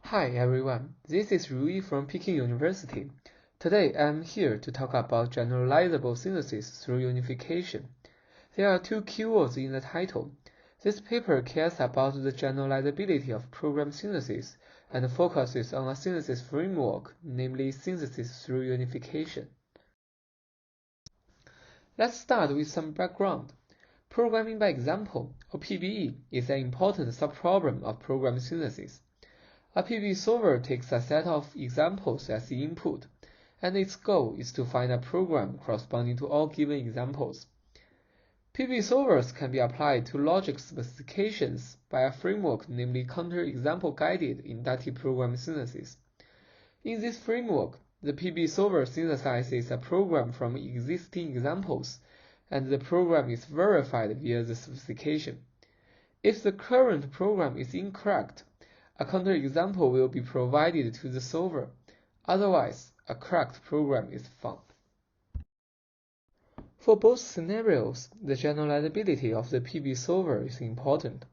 Hi everyone, this is Rui from Peking University. Today I'm here to talk about generalizable synthesis through unification. There are two keywords in the title. This paper cares about the generalizability of program synthesis and focuses on a synthesis framework, namely synthesis through unification. Let's start with some background. Programming by example, or PBE, is an important subproblem of program synthesis. A PBE solver takes a set of examples as the input, and its goal is to find a program corresponding to all given examples. PBE solvers can be applied to logic specifications by a framework, namely counterexample-guided inductive program synthesis. In this framework, the PBE solver synthesizes a program from existing examples, and the program is verified via the specification. If the current program is incorrect, a counterexample will be provided to the solver. Otherwise, a correct program is found. For both scenarios, the generalizability of the PBE solver is important.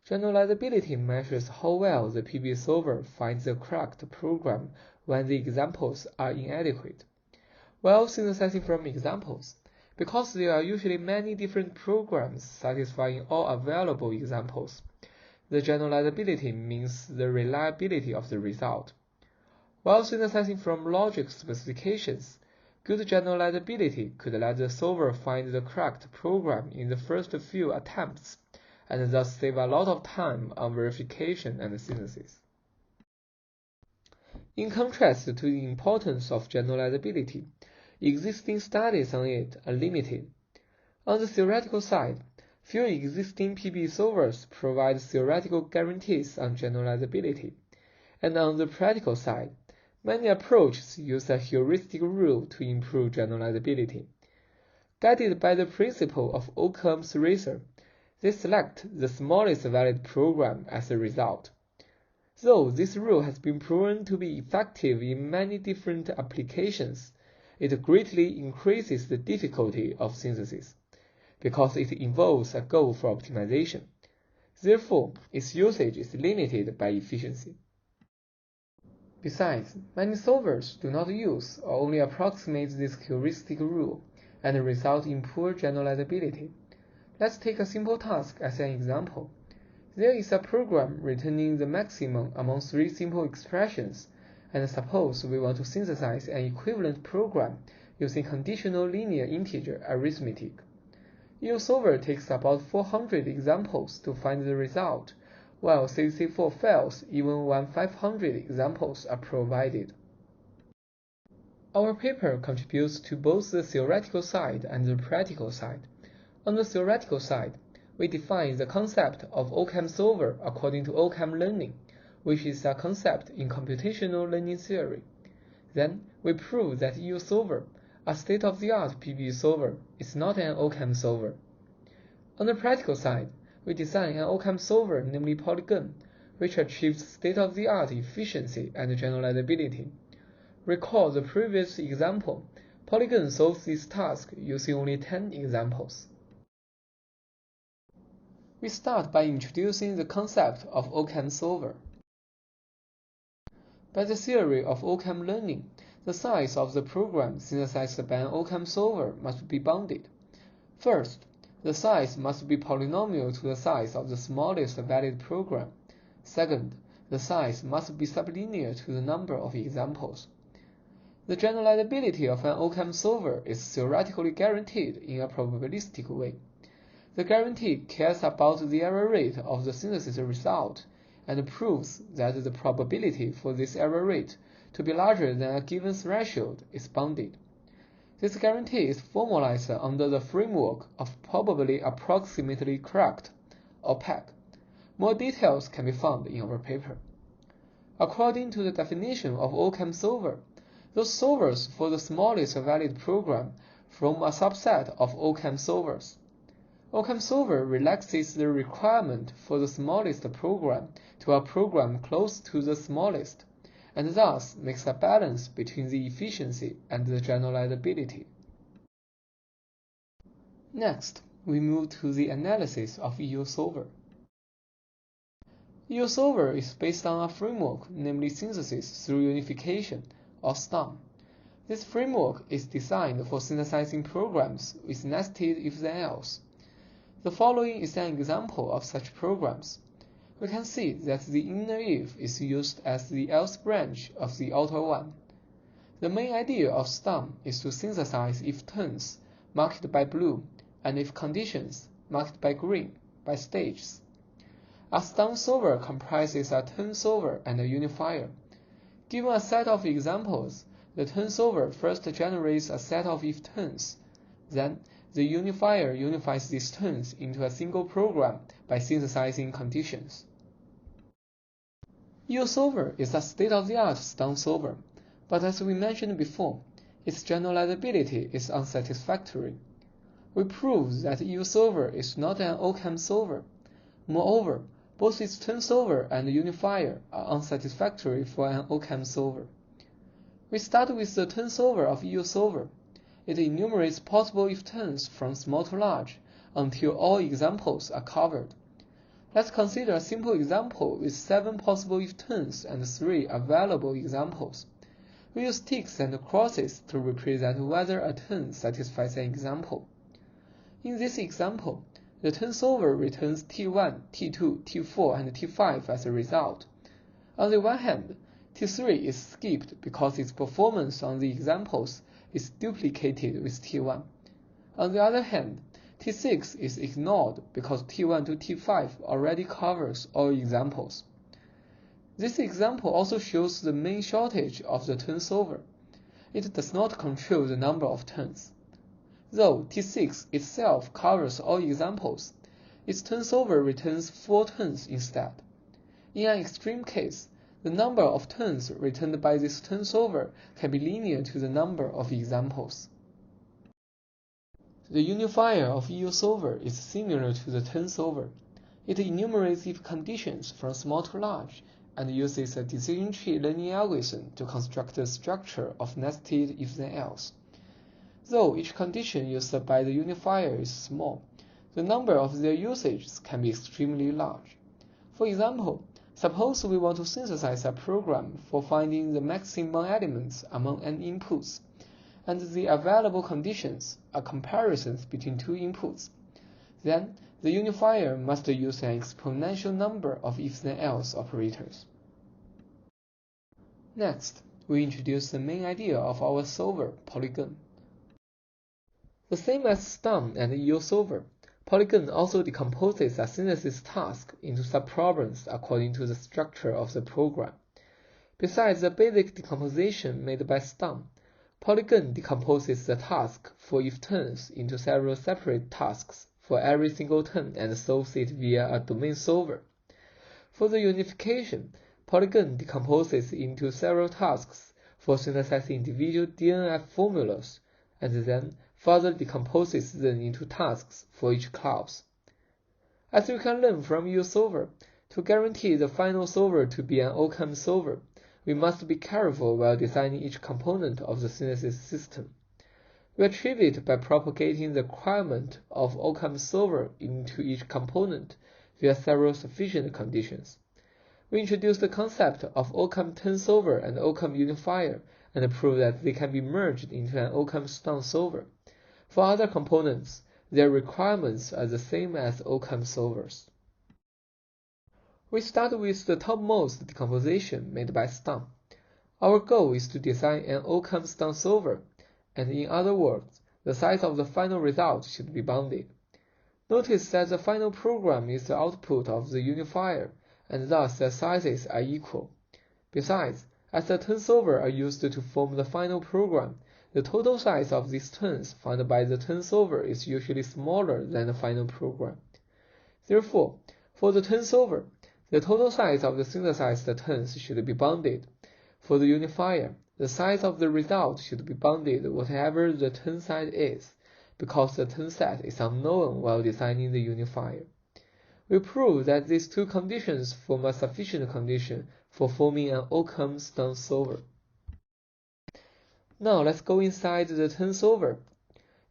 Generalizability measures how well the PBE solver finds the correct program when the examples are inadequate. While synthesizing from examples, because there are usually many different programs satisfying all available examples, the generalizability means the reliability of the result. While synthesizing from logic specifications, good generalizability could let the solver find the correct program in the first few attempts, and thus save a lot of time on verification and synthesis. In contrast to the importance of generalizability, existing studies on it are limited. On the theoretical side, few existing PBE solvers provide theoretical guarantees on generalizability, and on the practical side, many approaches use a heuristic rule to improve generalizability. Guided by the principle of Occam's razor, they select the smallest valid program as a result. Though this rule has been proven to be effective in many different applications, it greatly increases the difficulty of synthesis, because it involves a goal for optimization. Therefore, its usage is limited by efficiency. Besides, many solvers do not use or only approximate this heuristic rule and result in poor generalizability. Let's take a simple task as an example. There is a program returning the maximum among three simple expressions, and suppose we want to synthesize an equivalent program using conditional linear integer arithmetic. Eusolver takes about 400 examples to find the result, while CC4 fails even when 500 examples are provided. Our paper contributes to both the theoretical side and the practical side. On the theoretical side, we define the concept of Occam solver according to Occam learning, which is a concept in computational learning theory. Then, we prove that Eusolver, a state-of-the-art PBE solver, is not an Occam solver. On the practical side, we design an Occam solver, namely PolyGen, which achieves state-of-the-art efficiency and generalizability. Recall the previous example. PolyGen solves this task using only 10 examples. We start by introducing the concept of Occam solver. By the theory of Occam learning, the size of the program synthesized by an Occam solver must be bounded. First, the size must be polynomial to the size of the smallest valid program. Second, the size must be sublinear to the number of examples. The generalizability of an Occam solver is theoretically guaranteed in a probabilistic way. The guarantee cares about the error rate of the synthesis result and proves that the probability for this error rate to be larger than a given threshold is bounded. This guarantee is formalized under the framework of probably approximately correct, or PAC. More details can be found in our paper. According to the definition of Occam solver, those solvers for the smallest valid program form a subset of Occam solvers. Occam solver relaxes the requirement for the smallest program to a program close to the smallest, and thus makes a balance between the efficiency and the generalizability. Next, we move to the analysis of Eusolver. Eusolver is based on a framework, namely synthesis through unification, or STUM. This framework is designed for synthesizing programs with nested if-then-else. The following is an example of such programs. We can see that the inner if is used as the else branch of the outer one. The main idea of STUM is to synthesize if terms, marked by blue, and if conditions, marked by green, by stages. A STUM solver comprises a term solver and a unifier. Given a set of examples, the term solver first generates a set of if terms. Then, the unifier unifies these terms into a single program by synthesizing conditions. Eusolver is a state-of-the-art STUM solver, but as we mentioned before, its generalizability is unsatisfactory. We prove that Eusolver is not an Occam solver. Moreover, both its term solver and unifier are unsatisfactory for an Occam solver. We start with the term solver of Eusolver. It enumerates possible if terms from small to large until all examples are covered. Let's consider a simple example with 7 possible if terms and 3 available examples. We use ticks and crosses to represent whether a term satisfies an example. In this example, the term solver returns T1, T2, T4, and T5 as a result. On the one hand, T3 is skipped because its performance on the examples is duplicated with T1. On the other hand, T6 is ignored because T1 to T5 already covers all examples. This example also shows the main shortage of the term solver. It does not control the number of terms. Though T6 itself covers all examples, its term solver returns 4 terms instead. In an extreme case, the number of terms returned by this term solver can be linear to the number of examples. The unifier of Eusolver is similar to the term solver. It enumerates if conditions from small to large and uses a decision tree learning algorithm to construct the structure of nested if-then-else. Though each condition used by the unifier is small, the number of their usages can be extremely large. For example, suppose we want to synthesize a program for finding the maximum elements among n inputs, and the available conditions are comparisons between 2 inputs. Then, the unifier must use an exponential number of if-then-else operators. Next, we introduce the main idea of our solver, PolyGen. The same as STUM and Eusolver, PolyGen also decomposes a synthesis task into subproblems according to the structure of the program. Besides the basic decomposition made by STUM, PolyGen decomposes the task for if terms into several separate tasks for every single term and solves it via a domain solver. For the unification, PolyGen decomposes into several tasks for synthesizing individual DNF formulas, and then further decomposes them into tasks for each clause. As we can learn from Eusolver, to guarantee the final solver to be an Occam solver, we must be careful while designing each component of the synthesis system. We achieve it by propagating the requirement of Occam solver into each component via several sufficient conditions. We introduce the concept of Occam term solver and Occam unifier and prove that they can be merged into an Occam STUM solver. For other components, their requirements are the same as Occam solvers. We start with the topmost decomposition made by STUM. Our goal is to design an Occam STUM solver, and in other words, the size of the final result should be bounded. Notice that the final program is the output of the unifier, and thus their sizes are equal. Besides, as the term solver are used to form the final program, the total size of these terms found by the term solver is usually smaller than the final program. Therefore, for the term solver, the total size of the synthesized terms should be bounded. For the unifier, the size of the result should be bounded whatever the term size is, because the term set is unknown while designing the unifier. We prove that these 2 conditions form a sufficient condition for forming an Occam STUM solver. Now let's go inside the term solver.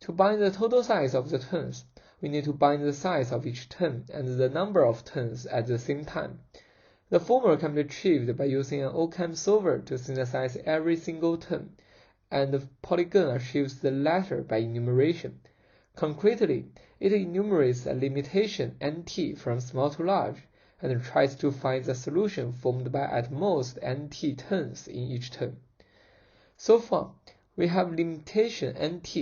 To bind the total size of the terms, we need to bind the size of each term and the number of terms at the same time. The former can be achieved by using an Occam solver to synthesize every single term, and the PolyGen achieves the latter by enumeration. Concretely, it enumerates a limitation nt from small to large, and tries to find the solution formed by at most nt terms in each term. So far, we have limitation nt,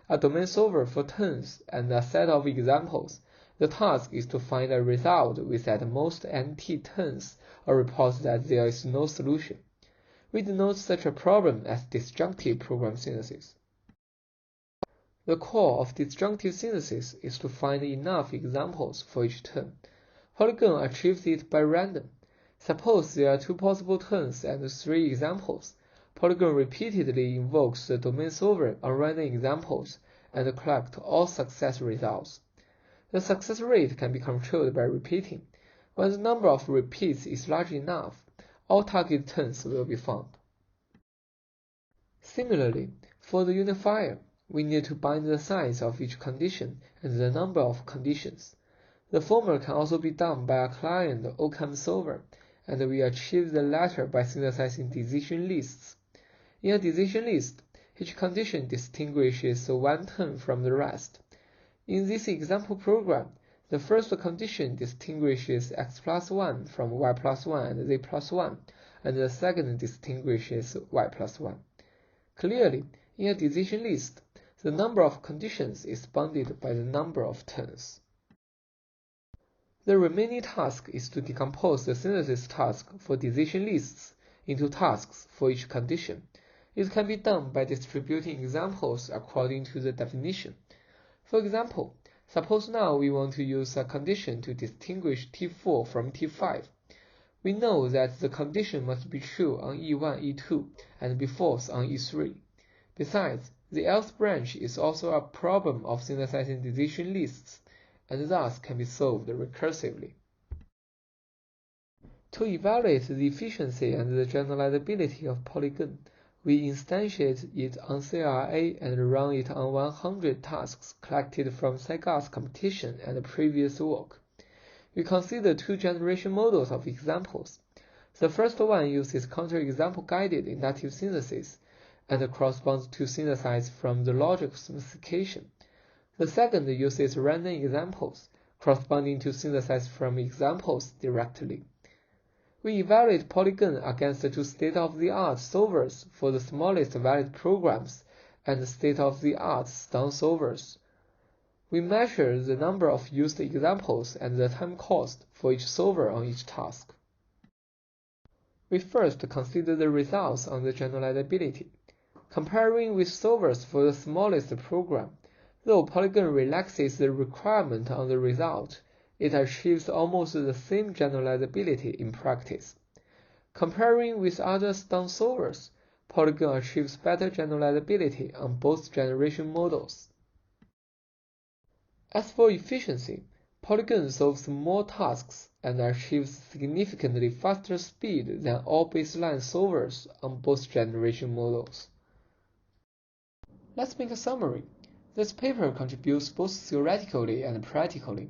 a domain solver for terms, and a set of examples. The task is to find a result with at most nt terms, or report that there is no solution. We denote such a problem as disjunctive program synthesis. The core of disjunctive synthesis is to find enough examples for each term. PolyGen achieves it by random. Suppose there are 2 possible terms and 3 examples. PolyGen repeatedly invokes the domain solver on random examples and collects all success results. The success rate can be controlled by repeating. When the number of repeats is large enough, all target terms will be found. Similarly, for the unifier, we need to bind the size of each condition and the number of conditions. The former can also be done by a client Occam solver, and we achieve the latter by synthesizing decision lists. In a decision list, each condition distinguishes one term from the rest. In this example program, the first condition distinguishes x plus 1 from y plus 1 and z plus 1, and the second distinguishes y plus 1. Clearly, in a decision list, the number of conditions is bounded by the number of terms. The remaining task is to decompose the synthesis task for decision lists into tasks for each condition. It can be done by distributing examples according to the definition. For example, suppose now we want to use a condition to distinguish T4 from T5. We know that the condition must be true on E1, E2, and be false on E3. Besides, the else branch is also a problem of synthesizing decision lists, and thus can be solved recursively. To evaluate the efficiency and the generalizability of PolyGen, we instantiate it on CLIA and run it on 100 tasks collected from Saigon's competition and previous work. We consider 2 generation models of examples. The first one uses counterexample-guided inductive synthesis and corresponds to synthesize from the logic specification. The second uses random examples, corresponding to synthesize from examples directly. We evaluate PolyGen against the 2 state-of-the-art solvers for the smallest valid programs and state-of-the-art stun solvers. We measure the number of used examples and the time cost for each solver on each task. We first consider the results on the generalizability. Comparing with solvers for the smallest program, though PolyGen relaxes the requirement on the result, it achieves almost the same generalizability in practice. Comparing with other stun solvers, PolyGen achieves better generalizability on both generation models. As for efficiency, PolyGen solves more tasks and achieves significantly faster speed than all baseline solvers on both generation models. Let's make a summary. This paper contributes both theoretically and practically.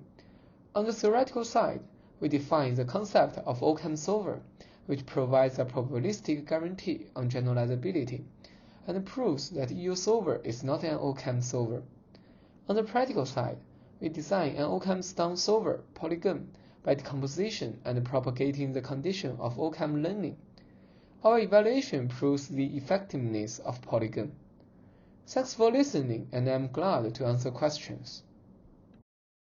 On the theoretical side, we define the concept of Occam solver, which provides a probabilistic guarantee on generalizability, and proves that Eusolver is not an Occam solver. On the practical side, we design an Occam stun solver, PolyGen, by decomposition and propagating the condition of Occam learning. Our evaluation proves the effectiveness of PolyGen. Thanks for listening, and I'm glad to answer questions.